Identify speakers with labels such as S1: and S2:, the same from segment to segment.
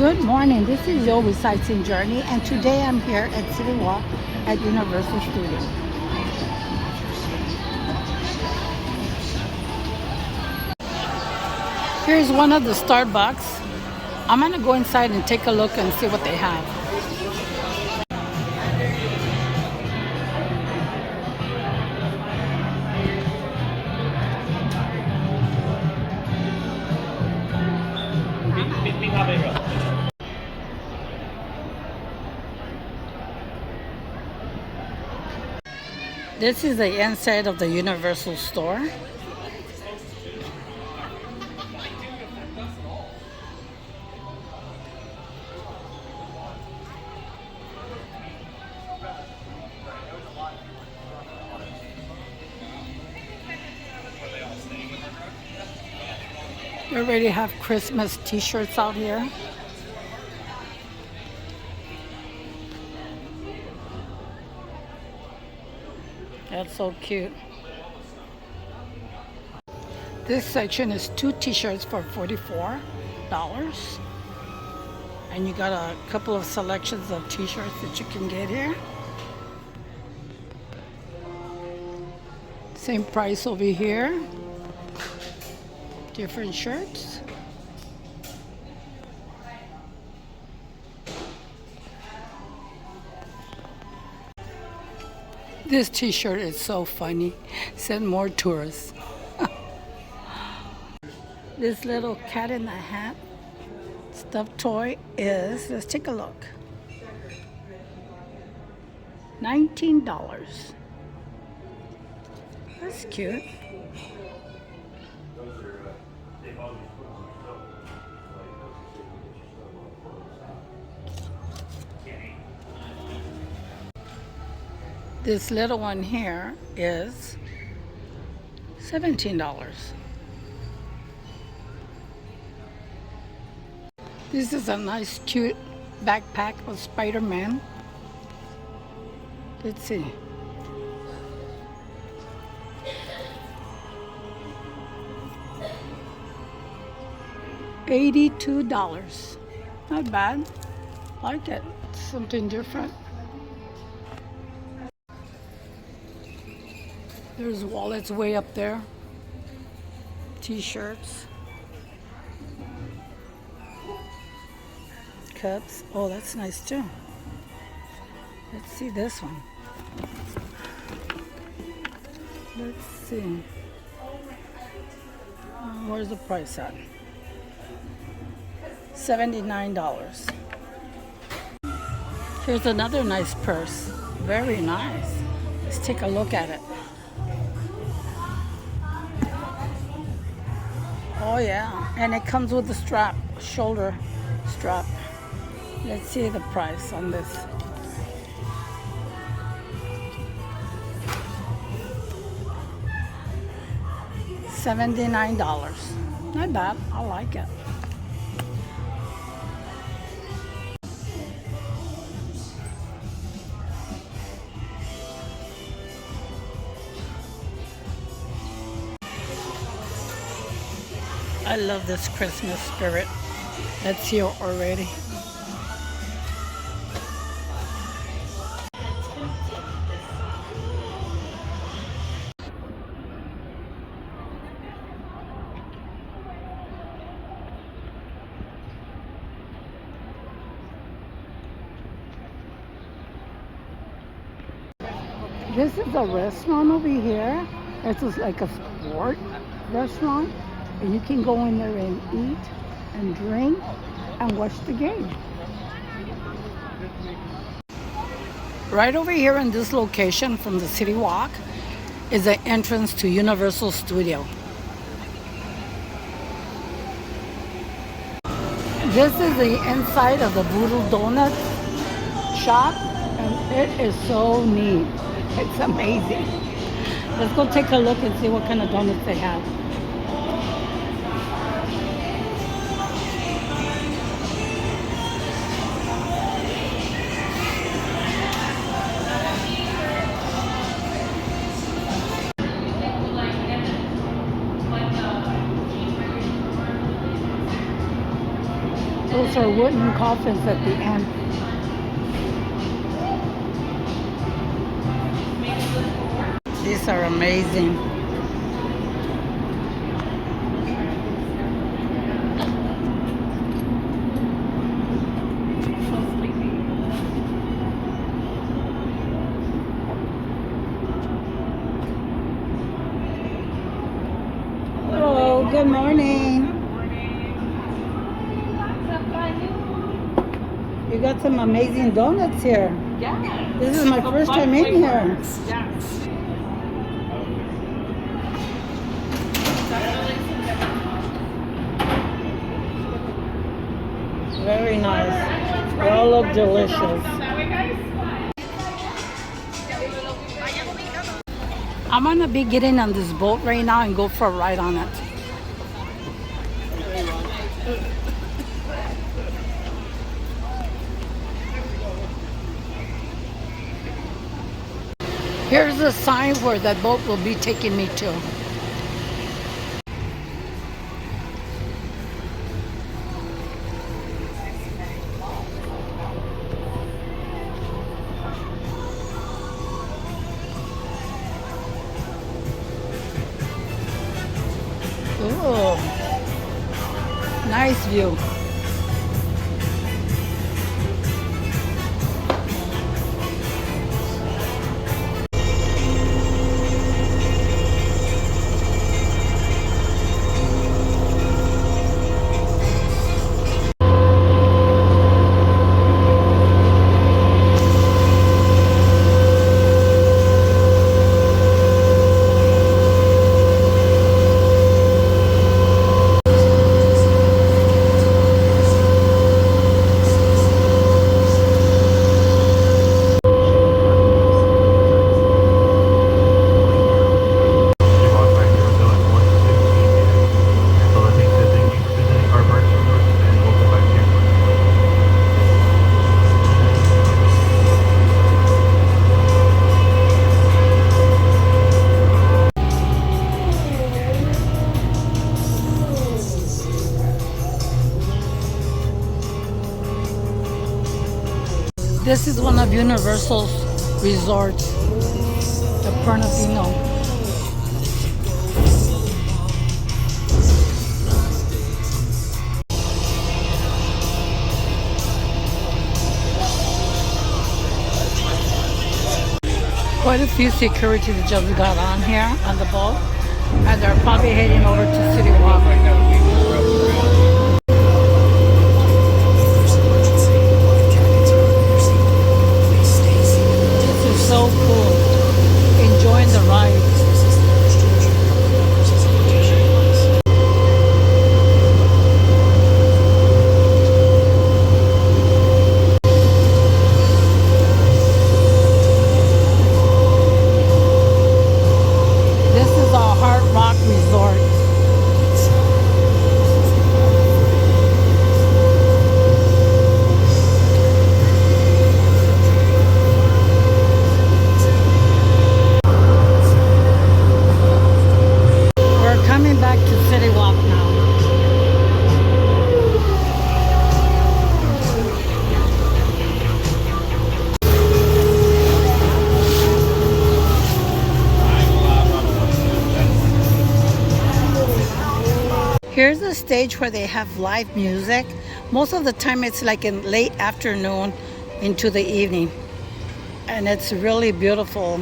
S1: Good morning. This is Yobi Sightseeing Journey, and today I'm here at City Walk at Universal Studios. Here's one of the Starbucks. I'm gonna go inside and take a look and see what they have. This is the inside of the Universal store. They already have Christmas t-shirts out here. That's so cute. This section is 2 t-shirts for $44. And you got a couple of selections of t-shirts that you can get here. Same price over here. Different shirts. This t-shirt is so funny. Send more tourists. This little cat in the hat stuffed toy is, let's take a look, $19. That's cute. This little one here is $17. This is a nice cute backpack of Spider-Man. Let's see. $82. Not bad. Like it. Something different. There's wallets way up there. T-shirts. Cups. Oh, that's nice too. Let's see this one. Let's see. Where's the price at? $79. Here's another nice purse. Very nice. Let's take a look at it. Oh yeah, and it comes with a strap, shoulder strap. Let's see the price on this. $79. Not bad, I like it. I love this Christmas spirit that's here already. This is a restaurant over here. This is like a sport restaurant. And you can go in there and eat and drink and watch the game. Right over here in this location from the City Walk is the entrance to Universal Studio. This is the inside of the Voodoo Donut shop, and it is so neat. It's amazing. Let's go take a look and see what kind of donuts they have. Those those are wooden coffins at the end. These are amazing. Hello, good morning. You got some amazing donuts here.
S2: Yeah.
S1: This is my first time in here.
S2: Yes.
S1: Very nice. They all look delicious. I'm gonna be getting on this boat right now and go for a ride on it. Here's the sign where that boat will be taking me to. Ooh, nice view. This is one of Universal's resorts, the Portofino. Quite a few security that just got on here on the boat, and they're probably heading over to City Walk. So cool. Enjoying the ride. This is our Hard Rock Resort. Back to City Walk now. Here's the stage where they have live music. Most of the time it's like in late afternoon into the evening. And it's really beautiful.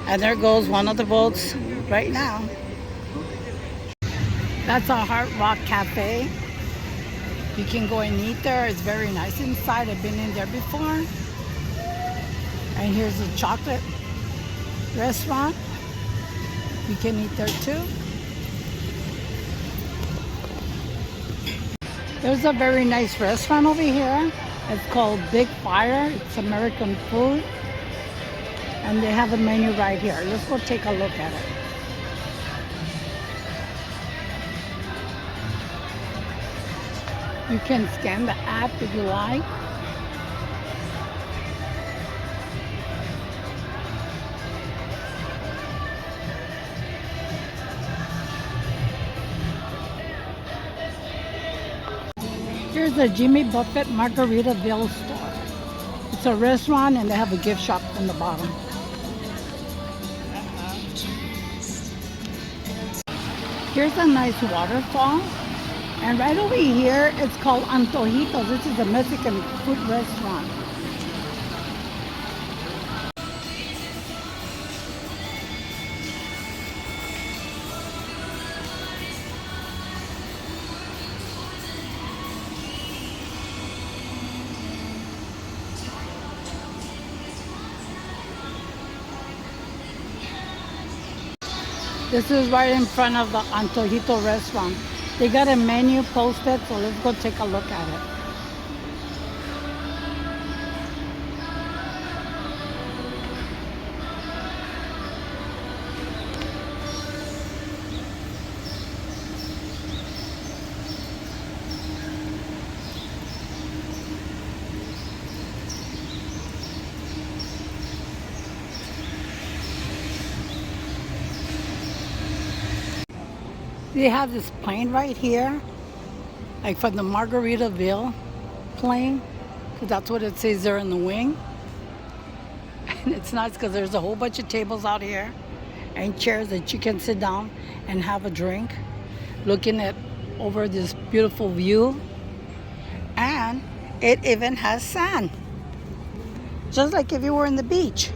S1: And there goes one of the boats right now. That's our Hard Rock Cafe. You can go and eat there. It's very nice inside. I've been in there before. And here's a chocolate restaurant. You can eat there too. There's a very nice restaurant over here. It's called Big Fire. It's American food. And they have a menu right here. Let's go take a look at it. You can scan the app if you like. Here's the Jimmy Buffett Margaritaville store. It's a restaurant and they have a gift shop in the bottom. Here's a nice waterfall. And right over here, it's called Antojitos. This is a Mexican food restaurant. This is right in front of the Antojito restaurant. They got a menu posted, so let's go take a look at it. They have this plane right here, like from the Margaritaville plane, because that's what it says there in the wing. And it's nice because there's a whole bunch of tables out here and chairs that you can sit down and have a drink, looking at over this beautiful view. And it even has sand, just like if you were in the beach.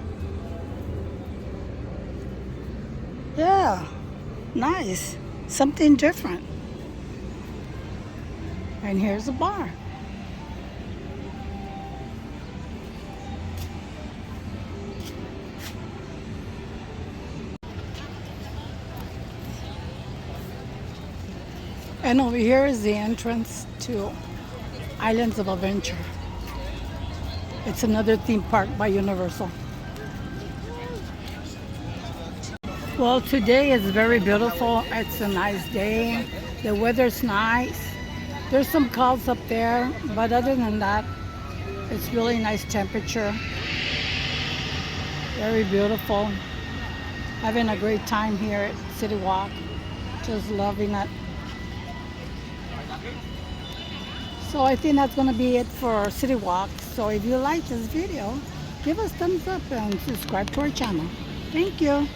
S1: Yeah, nice. Something different. And here's a bar. And over here is the entrance to Islands of Adventure. It's another theme park by Universal. Well, today is very beautiful. It's a nice day. The weather's nice. There's some clouds up there, but other than that, it's really nice temperature. Very beautiful. Having a great time here at City Walk. Just loving it. So I think that's going to be it for City Walk. So if you like this video, give us thumbs up and subscribe to our channel. Thank you.